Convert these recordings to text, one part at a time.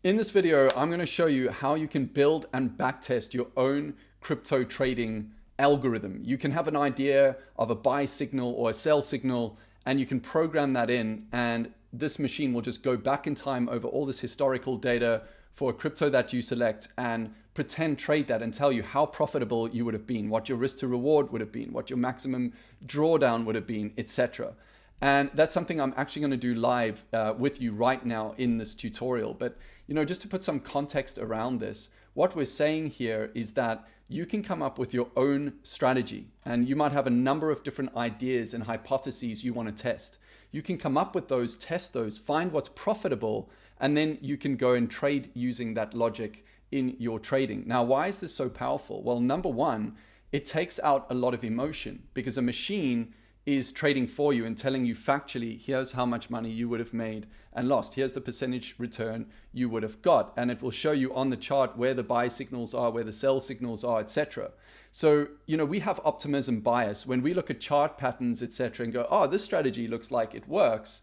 In this video, I'm going to show you how you can build and backtest your own crypto trading algorithm. You can have an idea of a buy signal or a sell signal, and you can program that in, and this machine will just go back in time over all this historical data for a crypto that you select and pretend trade that and tell you how profitable you would have been, what your risk to reward would have been, what your maximum drawdown would have been, etc. And that's something I'm actually going to do live with you right now in this tutorial. But just to put some context around this, what we're saying here is that you can come up with your own strategy, and you might have a number of different ideas and hypotheses you want to test. You can come up with those, test those, find what's profitable, and then you can go and trade using that logic in your trading. Now, why is this so powerful? Well, number one, it takes out a lot of emotion, because a machine is trading for you and telling you factually, here's how much money you would have made and lost. Here's the percentage return you would have got. And it will show you on the chart where the buy signals are, where the sell signals are, etc. So, we have optimism bias. When we look at chart patterns, etc., and go, oh, this strategy looks like it works.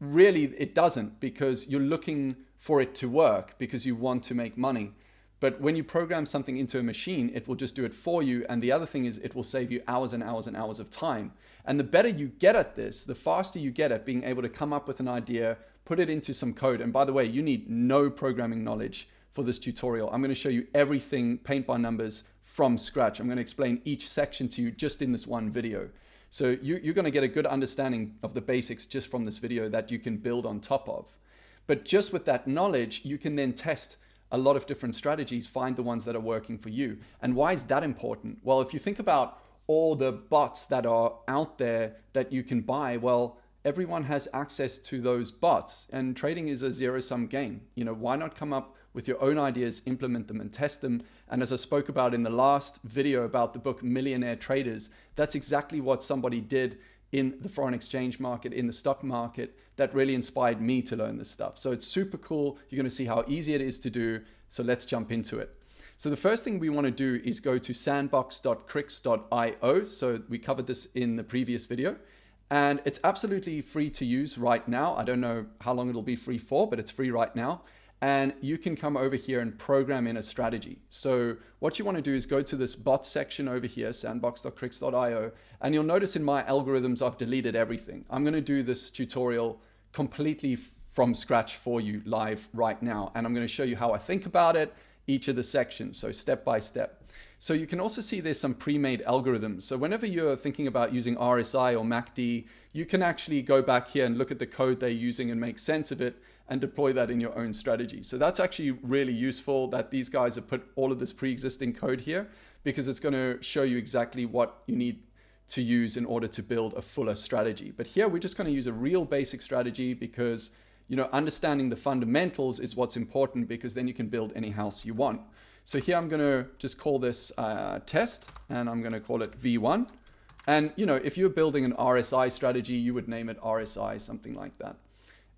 Really, it doesn't, because you're looking for it to work because you want to make money. But when you program something into a machine, it will just do it for you. And the other thing is it will save you hours and hours and hours of time. And the better you get at this, the faster you get at being able to come up with an idea, put it into some code. And by the way, you need no programming knowledge for this tutorial. I'm going to show you everything paint by numbers from scratch. I'm going to explain each section to you just in this one video. So you're going to get a good understanding of the basics just from this video that you can build on top of. But just with that knowledge, you can then test a lot of different strategies, find the ones that are working for you. And why is that important? Well, if you think about all the bots that are out there that you can buy, well, everyone has access to those bots, and trading is a zero-sum game. Why not come up with your own ideas, implement them and test them? And as I spoke about in the last video about the book Millionaire Traders, that's exactly what somebody did in the foreign exchange market, in the stock market, that really inspired me to learn this stuff. So it's super cool. You're going to see how easy it is to do. So let's jump into it. So the first thing we want to do is go to sandbox.crix.io. So we covered this in the previous video, and it's absolutely free to use right now. I don't know how long it'll be free for, but it's free right now. And you can come over here and program in a strategy. So what you want to do is go to this bot section over here, sandbox.crix.io, and you'll notice in my algorithms, I've deleted everything. I'm going to do this tutorial completely from scratch for you live right now. And I'm going to show you how I think about it, each of the sections, so step by step. So you can also see there's some pre-made algorithms. So whenever you're thinking about using RSI or MACD, you can actually go back here and look at the code they're using and make sense of it and deploy that in your own strategy. So that's actually really useful that these guys have put all of this pre-existing code here, because it's going to show you exactly what you need to use in order to build a fuller strategy. But here we're just going to use a real basic strategy because, understanding the fundamentals is what's important, because then you can build any house you want. So here I'm going to just call this test, and I'm going to call it V1. And, if you're building an RSI strategy, you would name it RSI, something like that.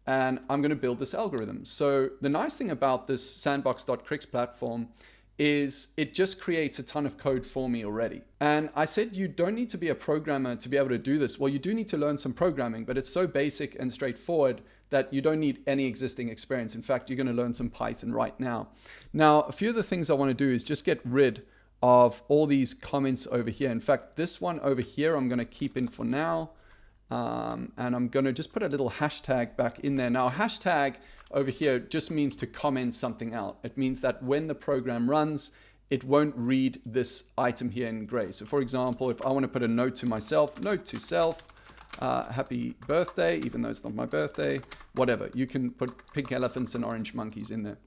And I'm going to build this algorithm. So the nice thing about this sandbox.crix platform is it just creates a ton of code for me already. And I said you don't need to be a programmer to be able to do this. Well, you do need to learn some programming, but it's so basic and straightforward that you don't need any existing experience. In fact, you're going to learn some Python right now. Now, a few of the things I want to do is just get rid of all these comments over here. In fact, this one over here, I'm going to keep in for now. And I'm going to just put a little hashtag back in there. Now, hashtag over here just means to comment something out. It means that when the program runs, it won't read this item here in gray. So for example, if I want to put a note to myself, note to self, happy birthday, even though it's not my birthday, whatever. You can put pink elephants and orange monkeys in there.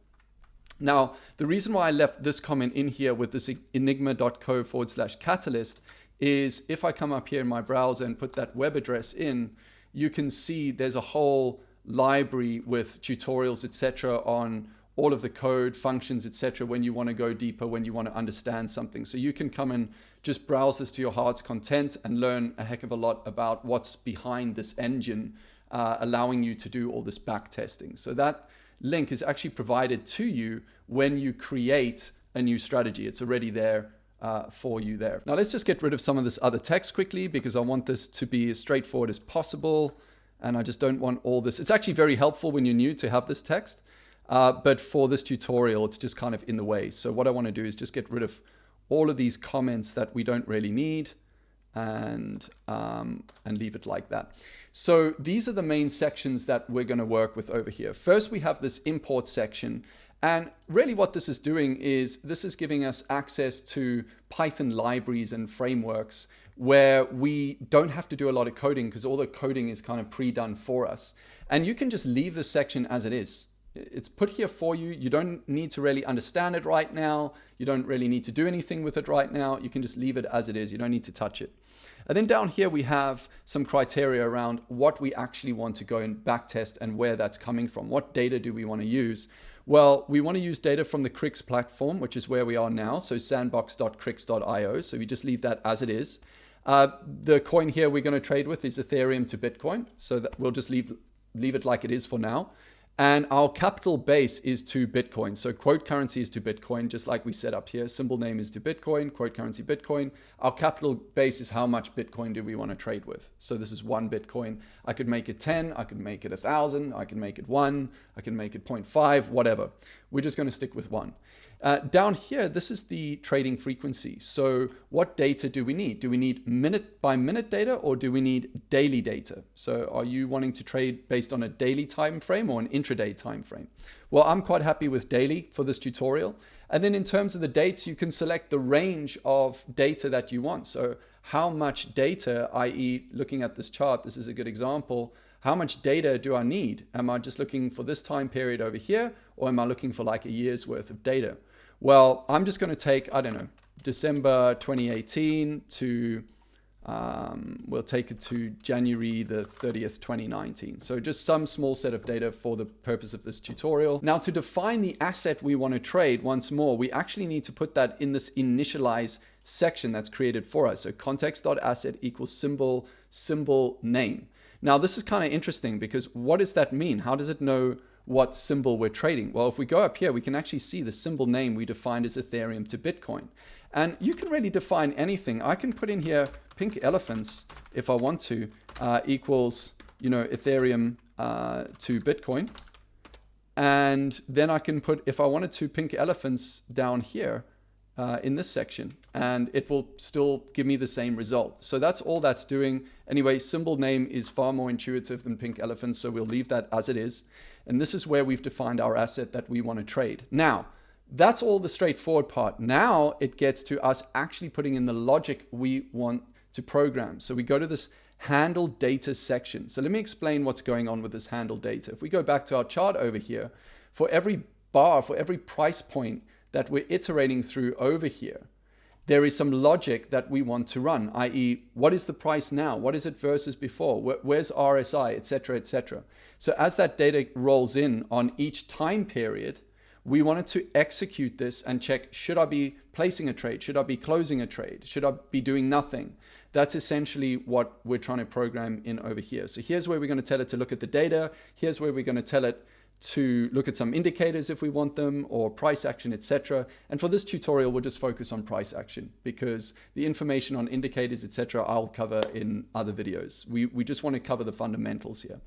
Now, the reason why I left this comment in here with this enigma.co/catalyst is if I come up here in my browser and put that web address in, you can see there's a whole library with tutorials, etc., on all of the code, functions, etc., when you want to go deeper, when you want to understand something. So you can come and just browse this to your heart's content and learn a heck of a lot about what's behind this engine, allowing you to do all this back testing. So that link is actually provided to you when you create a new strategy. It's already there for you there. Now let's just get rid of some of this other text quickly, because I want this to be as straightforward as possible, and I just don't want all this. It's actually very helpful when you're new to have this text, But for this tutorial, it's just kind of in the way. So what I want to do is just get rid of all of these comments that we don't really need and leave it like that. So these are the main sections that we're going to work with over here. First, we have this import section. And really what this is doing is this is giving us access to Python libraries and frameworks where we don't have to do a lot of coding because all the coding is kind of pre-done for us. And you can just leave this section as it is. It's put here for you. You don't need to really understand it right now. You don't really need to do anything with it right now. You can just leave it as it is. You don't need to touch it. And then down here, we have some criteria around what we actually want to go and backtest and where that's coming from. What data do we want to use? Well, we want to use data from the CRIX platform, which is where we are now. So sandbox.crix.io. So we just leave that as it is. The coin here we're going to trade with is Ethereum to Bitcoin. So that we'll just leave it like it is for now. And our capital base is to Bitcoin. So quote currency is to Bitcoin, just like we set up here. Symbol name is to Bitcoin, quote currency Bitcoin. Our capital base is how much Bitcoin do we want to trade with. So this is 1 Bitcoin. I could make it 10, I could make it 1,000, I can make it 1, I can make it 0.5, whatever. We're just going to stick with 1. Down here, this is the trading frequency. So what data do we need? Do we need minute by minute data or do we need daily data? So are you wanting to trade based on a daily time frame or an intraday time frame? Well, I'm quite happy with daily for this tutorial. And then in terms of the dates, you can select the range of data that you want. So how much data, i.e. looking at this chart, this is a good example. How much data do I need? Am I just looking for this time period over here or am I looking for like a year's worth of data? Well, I'm just going to take, I don't know, December 2018 to, we'll take it to January the 30th, 2019. So just some small set of data for the purpose of this tutorial. Now to define the asset we want to trade once more, we actually need to put that in this initialize section that's created for us. So context.asset equals symbol name. Now this is kind of interesting because what does that mean? How does it know what symbol we're trading? Well, if we go up here, we can actually see the symbol name we defined as Ethereum to Bitcoin. And you can really define anything. I can put in here pink elephants if I want to, equals, Ethereum to Bitcoin. And then I can put, if I wanted to, pink elephants down here in this section, and it will still give me the same result. So that's all that's doing. Anyway, symbol name is far more intuitive than pink elephants, so we'll leave that as it is. And this is where we've defined our asset that we want to trade. Now, that's all the straightforward part. Now it gets to us actually putting in the logic we want to program. So we go to this handle data section. So let me explain what's going on with this handle data. If we go back to our chart over here, for every bar, for every price point that we're iterating through over here, there is some logic that we want to run, i.e. what is the price now? What is it versus before? Where's RSI, etc., etc. So as that data rolls in on each time period, we wanted to execute this and check, should I be placing a trade? Should I be closing a trade? Should I be doing nothing? That's essentially what we're trying to program in over here. So here's where we're going to tell it to look at the data. Here's where we're going to tell it to look at some indicators if we want them, or price action, etc. And for this tutorial, we'll just focus on price action because the information on indicators, etc. I'll cover in other videos. We just want to cover the fundamentals here.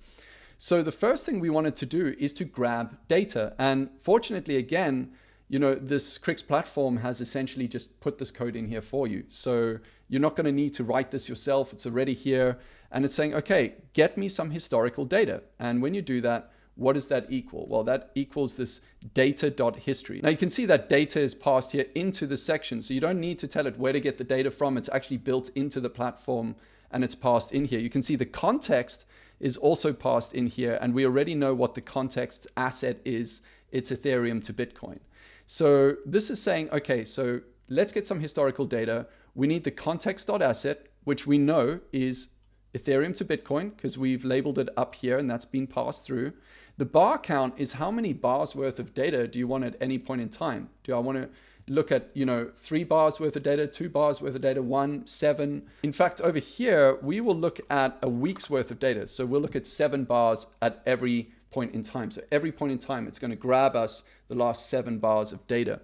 So the first thing we wanted to do is to grab data. And fortunately, again, this CRIX platform has essentially just put this code in here for you. So you're not going to need to write this yourself. It's already here. And it's saying, okay, get me some historical data. And when you do that, what does that equal? Well, that equals this data.history. Now you can see that data is passed here into the section. So you don't need to tell it where to get the data from. It's actually built into the platform and it's passed in here. You can see the context is also passed in here. And we already know what the context asset is. It's Ethereum to Bitcoin. So this is saying, okay, so let's get some historical data. We need the context.asset, which we know is Ethereum to Bitcoin because we've labeled it up here and that's been passed through. The bar count is how many bars worth of data do you want at any point in time? Do I want to look at, 3 bars worth of data, 2 bars worth of data, 1, 7? In fact, over here, we will look at a week's worth of data. So we'll look at 7 bars at every point in time. So every point in time, it's going to grab us the last 7 bars of data.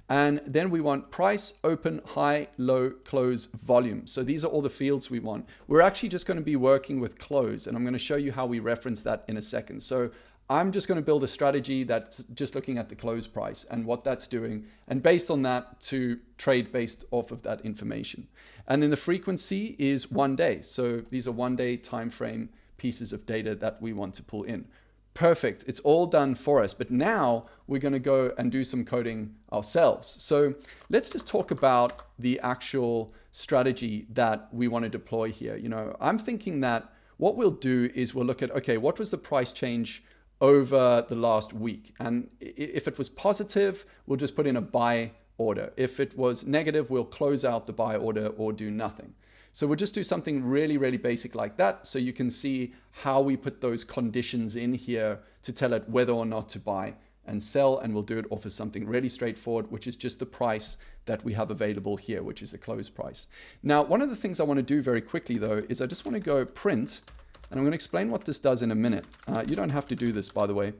And then we want price, open, high, low, close, volume. So these are all the fields we want. We're actually just going to be working with close, and I'm going to show you how we reference that in a second. So I'm just going to build a strategy that's just looking at the close price and what that's doing, and based on that to trade based off of that information. And then the frequency is 1 day. So these are 1 day time frame pieces of data that we want to pull in. Perfect. It's all done for us. But now we're going to go and do some coding ourselves. So let's just talk about the actual strategy that we want to deploy here. You know, I'm thinking that what we'll do is we'll look at, okay, what was the price change over the last week? And if it was positive, we'll just put in a buy order. If it was negative, we'll close out the buy order or do nothing. So we'll just do something really, really basic like that, so you can see how we put those conditions in here to tell it whether or not to buy and sell. And we'll do it off of something really straightforward, which is just the price that we have available here, which is the close price. Now, one of the things I want to do very quickly though, is I just want to go print, and I'm going to explain what this does in a minute. You don't have to do this, by the way,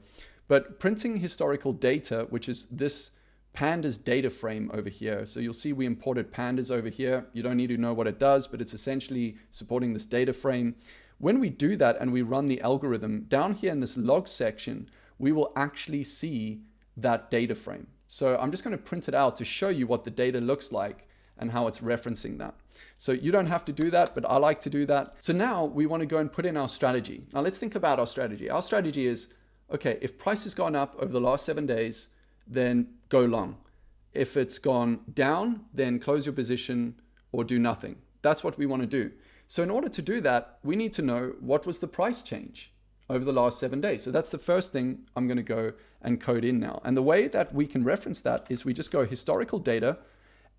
but printing historical data, which is this pandas data frame over here. So you'll see we imported pandas over here. You don't need to know what it does, but it's essentially supporting this data frame. When we do that and we run the algorithm down here in this log section, we will actually see that data frame. So I'm just going to print it out to show you what the data looks like and how it's referencing that. So you don't have to do that, but I like to do that. So now we want to go and put in our strategy. Now let's think about our strategy. Our strategy is, okay, if price has gone up over the last 7 days, then go long. If it's gone down, then close your position or do nothing. That's what we want to do. So in order to do that, we need to know what was the price change over the last 7 days. So that's the first thing I'm going to go and code in now. And the way that we can reference that is we just go historical data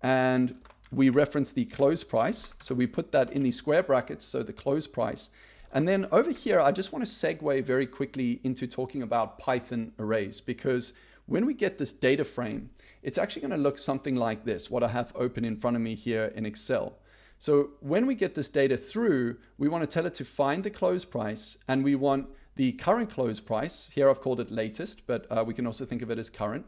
and we reference the close price. So we put that in the square brackets, so the close price. And then over here, I just want to segue very quickly into talking about Python arrays, because when we get this data frame, it's actually going to look something like this, what I have open in front of me here in Excel. So when we get this data through, we want to tell it to find the close price, and we want the current close price. Here I've called it latest, but we can also think of it as current.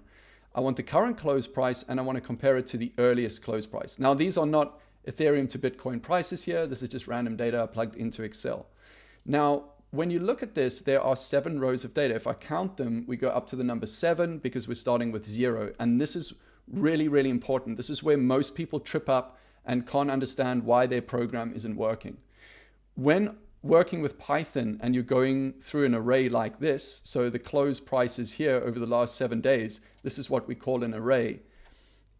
I want the current close price, and I want to compare it to the earliest close price. Now, these are not Ethereum to Bitcoin prices here. This is just random data plugged into Excel. Now, when you look at this, there are 7 rows of data. If I count them, we go up to the number 7 because we're starting with 0. And this is really, really important. This is where most people trip up and can't understand why their program isn't working. When working with Python and you're going through an array like this, so the close price is here over the last 7 days, this is what we call an array.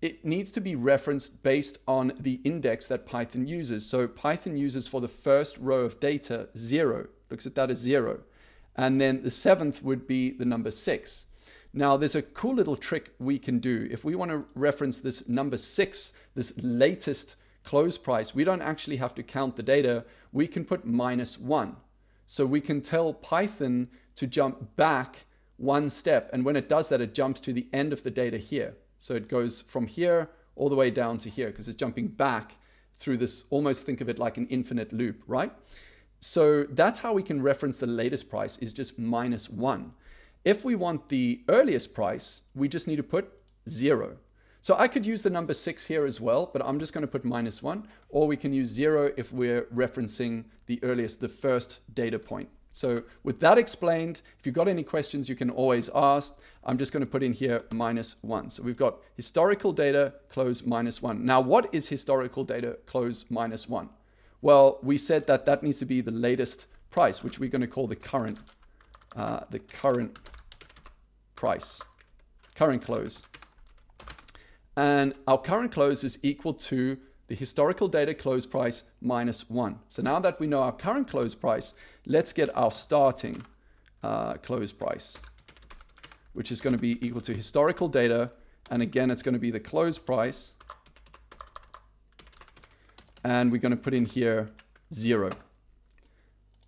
It needs to be referenced based on the index that Python uses. So Python uses for the first row of data 0. Looks at that as 0. And then the 7th would be the number 6. Now there's a cool little trick we can do. If we want to reference this number 6, this latest close price, we don't actually have to count the data. We can put -1. So we can tell Python to jump back 1 step. And when it does that, it jumps to the end of the data here. So it goes from here all the way down to here because it's jumping back through this, almost think of it like an infinite loop, right? So that's how we can reference the latest price, is just -1. If we want the earliest price, we just need to put 0. So I could use the number 6 here as well, but I'm just going to put -1, or we can use 0 if we're referencing the earliest, the first data point. So with that explained, if you've got any questions, you can always ask. I'm just going to put in here -1. So we've got historical data, close -1. Now, what is historical data, close -1? Well, we said that that needs to be the latest price, which we're going to call the current price, current close. And our current close is equal to the historical data close price -1. So now that we know our current close price, let's get our starting close price, which is going to be equal to historical data. And again, it's going to be the close price. And we're going to put in here 0.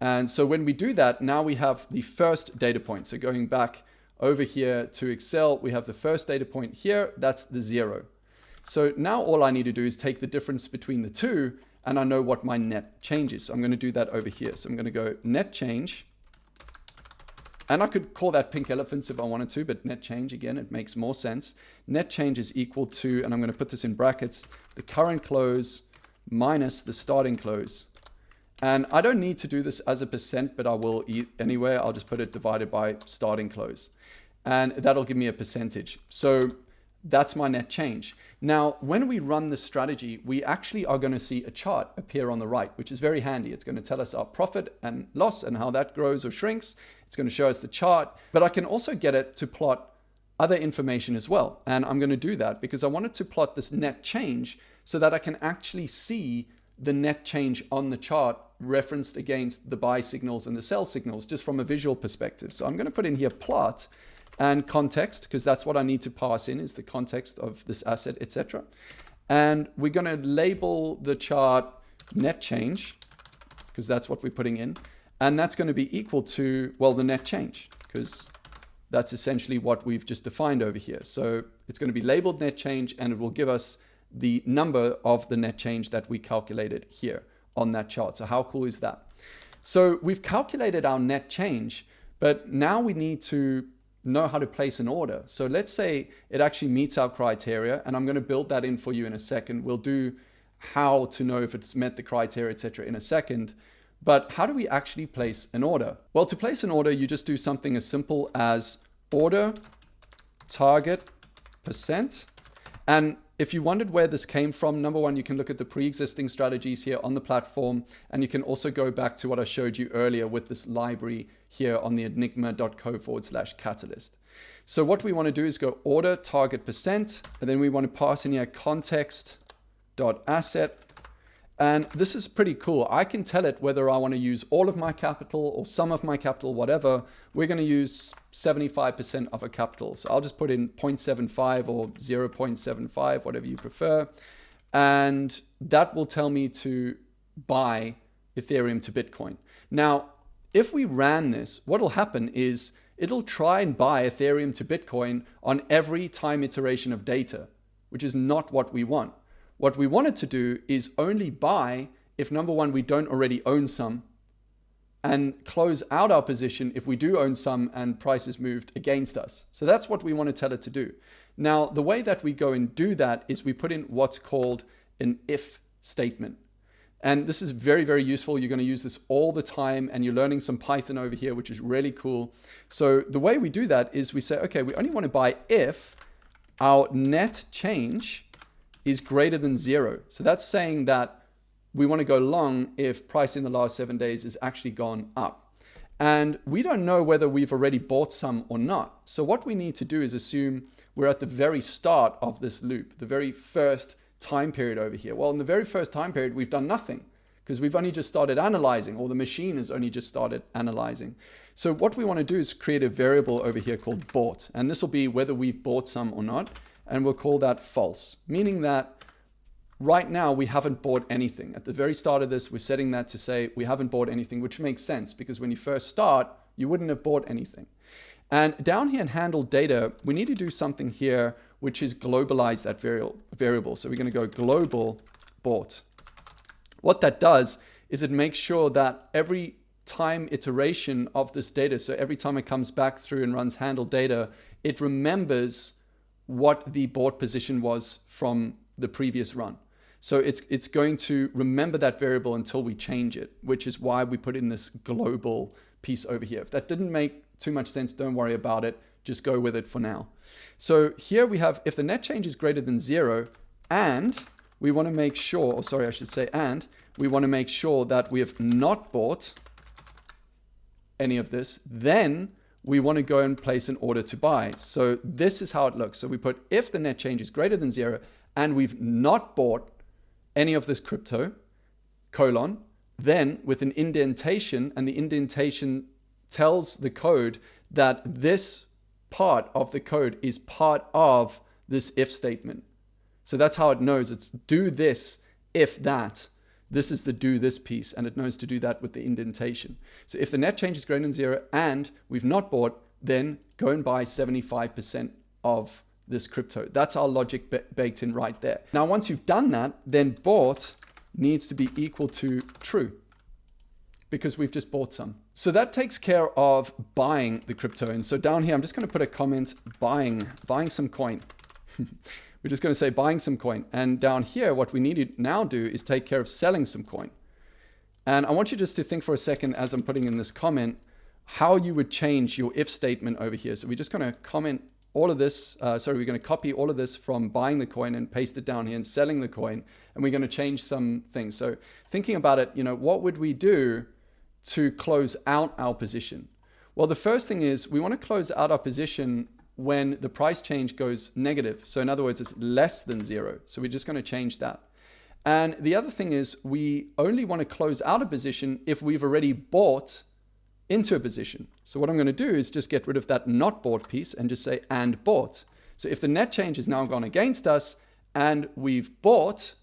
And so when we do that, now we have the first data point. So going back over here to Excel, we have the first data point here. That's the 0. So now all I need to do is take the difference between the two, and I know what my net change is. So I'm going to do that over here. So I'm going to go net change. And I could call that pink elephants if I wanted to, but net change, again, it makes more sense. Net change is equal to, and I'm going to put this in brackets, the current close minus the starting close. And I don't need to do this as a percent, but I will anyway. I'll just put it divided by starting close. And that'll give me a percentage. So that's my net change. Now, when we run this strategy, we actually are going to see a chart appear on the right, which is very handy. It's going to tell us our profit and loss and how that grows or shrinks. It's going to show us the chart, but I can also get it to plot other information as well. And I'm going to do that because I wanted to plot this net change so that I can actually see the net change on the chart referenced against the buy signals and the sell signals just from a visual perspective. So I'm going to put in here plot and context, because that's what I need to pass in, is the context of this asset, etc. And we're going to label the chart net change, because that's what we're putting in. And that's going to be equal to, well, the net change, because that's essentially what we've just defined over here. So it's going to be labeled net change, and it will give us the number of the net change that we calculated here on that chart. So how cool is that? So we've calculated our net change, but now we need to know how to place an order. So let's say it actually meets our criteria, and I'm going to build that in for you in a second. We'll do how to know if it's met the criteria, etc. in a second. But how do we actually place an order? Well, to place an order, you just do something as simple as order target %. And if you wondered where this came from, number one, you can look at the pre-existing strategies here on the platform. And you can also go back to what I showed you earlier with this library here on the enigma.co/catalyst. So what we want to do is go order target %, and then we want to pass in here context.asset. And this is pretty cool. I can tell it whether I want to use all of my capital or some of my capital, whatever. We're going to use 75% of a capital. So I'll just put in 0.75 or 0.75, whatever you prefer. And that will tell me to buy Ethereum to Bitcoin. Now, if we ran this, what will happen is it'll try and buy Ethereum to Bitcoin on every time iteration of data, which is not what we want. What we wanted to do is only buy if, number one, we don't already own some, and close out our position if we do own some and prices moved against us. So that's what we want to tell it to do. Now, the way that we go and do that is we put in what's called an if statement. And this is very, very useful. You're going to use this all the time, and you're learning some Python over here, which is really cool. So the way we do that is we say, okay, we only want to buy if our net change is greater than 0. So that's saying that we want to go long if price in the last 7 days has actually gone up. And we don't know whether we've already bought some or not. So what we need to do is assume we're at the very start of this loop, the very first time period over here. Well, in the very first time period, we've done nothing because we've only just started analyzing, or the machine has only just started analyzing. So what we want to do is create a variable over here called bought. And this will be whether we've bought some or not. And we'll call that false, meaning that right now we haven't bought anything. At the very start of this, we're setting that to say we haven't bought anything, which makes sense because when you first start, you wouldn't have bought anything. And down here in handle data, we need to do something here, which is globalize that variable. So we're going to go global bought. What that does is it makes sure that every time iteration of this data, so every time it comes back through and runs handle data, it remembers what the bought position was from the previous run. So it's going to remember that variable until we change it, which is why we put in this global piece over here. If that didn't make too much sense, don't worry about it. Just go with it for now. So here we have, if the net change is greater than 0, and we want to make sure, or sorry, I should say, and we want to make sure that we have not bought any of this, then we want to go and place an order to buy. So this is how it looks. So we put if the net change is greater than 0 and we've not bought any of this crypto, colon, then with an indentation, and the indentation tells the code that this part of the code is part of this if statement. So that's how it knows it's do this if that. This is the do this piece, and it knows to do that with the indentation. So if the net change is greater than 0 and we've not bought, then go and buy 75% of this crypto. That's our logic baked in right there. Now, once you've done that, then bought needs to be equal to true because we've just bought some. So that takes care of buying the crypto. And so down here, I'm just going to put a comment, buying some coin. We're just going to say buying some coin. And down here, what we need to now do is take care of selling some coin. And I want you just to think for a second as I'm putting in this comment, how you would change your if statement over here. So we're just going to comment all of this. We're going to copy all of this from buying the coin and paste it down here and selling the coin. And we're going to change some things. So thinking about it, what would we do to close out our position? Well, the first thing is we want to close out our position when the price change goes negative. So in other words, it's less than 0. So we're just going to change that. And the other thing is we only want to close out a position if we've already bought into a position. So what I'm going to do is just get rid of that not bought piece and just say and bought. So if the net change has now gone against us and we've bought,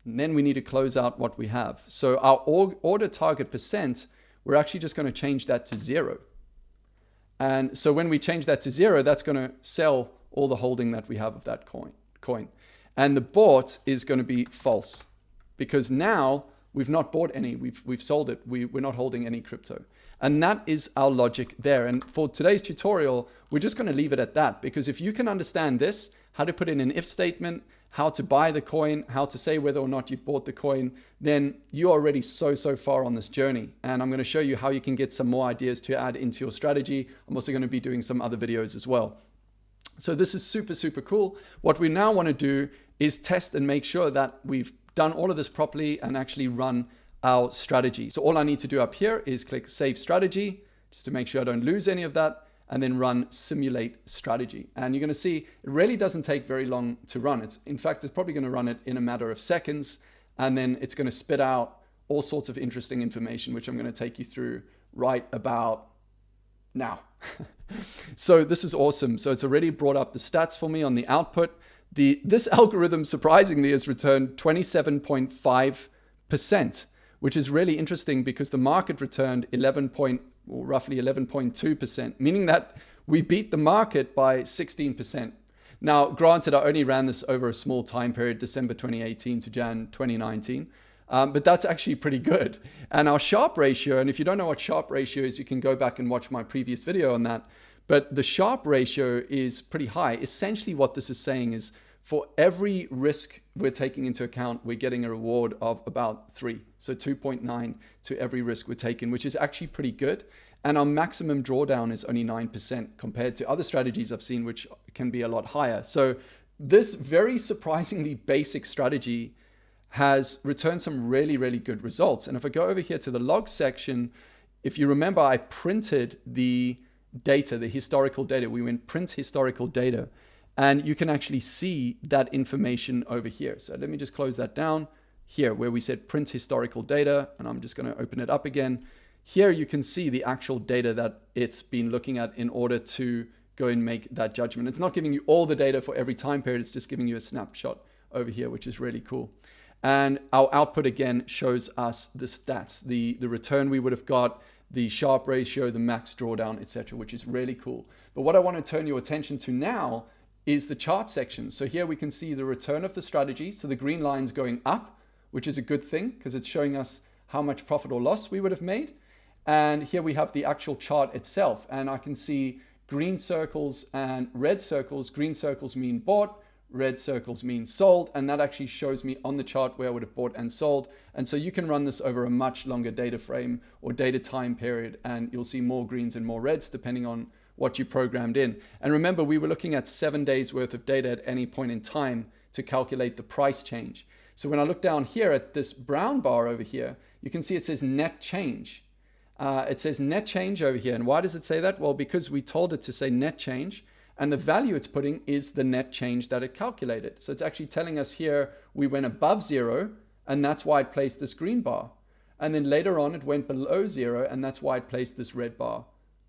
then we need to close out what we have. So our order target percent, we're actually just going to change that to 0. And so when we change that to 0, that's going to sell all the holding that we have of that coin. And the bought is going to be false because now we've not bought any, we've sold it. We're not holding any crypto. And that is our logic there. And for today's tutorial, we're just going to leave it at that, because if you can understand this, how to put in an if statement, how to buy the coin, how to say whether or not you've bought the coin, then you're already so far on this journey. And I'm going to show you how you can get some more ideas to add into your strategy. I'm also going to be doing some other videos as well. So this is super cool. What we now want to do is test and make sure that we've done all of this properly and actually run our strategy. So all I need to do up here is click Save Strategy, just to make sure I don't lose any of that, and then run Simulate Strategy. And you're going to see it really doesn't take very long to run. In fact, it's probably going to run it in a matter of seconds, and then it's going to spit out all sorts of interesting information, which I'm going to take you through right about now. So this is awesome. So it's already brought up the stats for me on the output. This algorithm surprisingly has returned 27.5%, which is really interesting because the market returned roughly 11.2%, meaning that we beat the market by 16%. Now, granted, I only ran this over a small time period, December 2018 to Jan 2019. But that's actually pretty good. And our Sharpe ratio, and if you don't know what Sharpe ratio is, you can go back and watch my previous video on that. But the Sharpe ratio is pretty high. Essentially what this is saying is for every risk we're taking into account, we're getting a reward of about 3. So 2.9 to every risk we're taking, which is actually pretty good. And our maximum drawdown is only 9% compared to other strategies I've seen, which can be a lot higher. So this very surprisingly basic strategy has returned some really good results. And if I go over here to the log section, if you remember, I printed the data, the historical data. We went print historical data, and you can actually see that information over here. So let me just close that down here where we said print historical data, and I'm just going to open it up again. Here you can see the actual data that it's been looking at in order to go and make that judgment. It's not giving you all the data for every time period. It's just giving you a snapshot over here, which is really cool. And our output again shows us the stats, the return we would have got, the Sharpe ratio, the max drawdown, etc., which is really cool. But what I want to turn your attention to now is the chart section. So here we can see the return of the strategy. So the green line's going up, which is a good thing because it's showing us how much profit or loss we would have made. And here we have the actual chart itself. And I can see green circles and red circles. Green circles mean bought, red circles mean sold, and that actually shows me on the chart where I would have bought and sold. And so you can run this over a much longer data frame or data time period, and you'll see more greens and more reds depending on what you programmed in. And remember, we were looking at 7 days worth of data at any point in time to calculate the price change. So when I look down here at this brown bar over here, you can see it says net change. It says net change over here. And why does it say that? Well, because we told it to say net change, and the value it's putting is the net change that it calculated. So it's actually telling us here we went above 0, and that's why it placed this green bar. And then later on it went below 0, and that's why it placed this red bar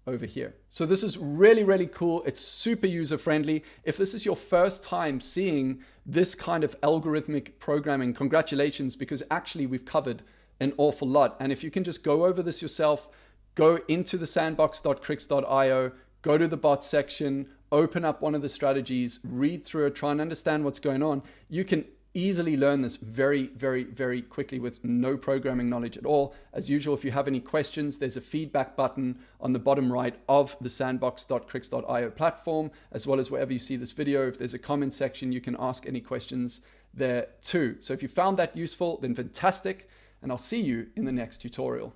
over here. So this is really cool. It's super user friendly. If this is your first time seeing this kind of algorithmic programming, congratulations, because actually we've covered an awful lot. And if you can just go over this yourself, go into the sandbox.crix.io, go to the bot section, open up one of the strategies, read through it, try and understand what's going on. You can easily learn this very quickly with no programming knowledge at all. As usual, if you have any questions, there's a feedback button on the bottom right of the sandbox.crix.io platform, as well as wherever you see this video. If there's a comment section, you can ask any questions there too. So if you found that useful, then fantastic. and I'll see you in the next tutorial.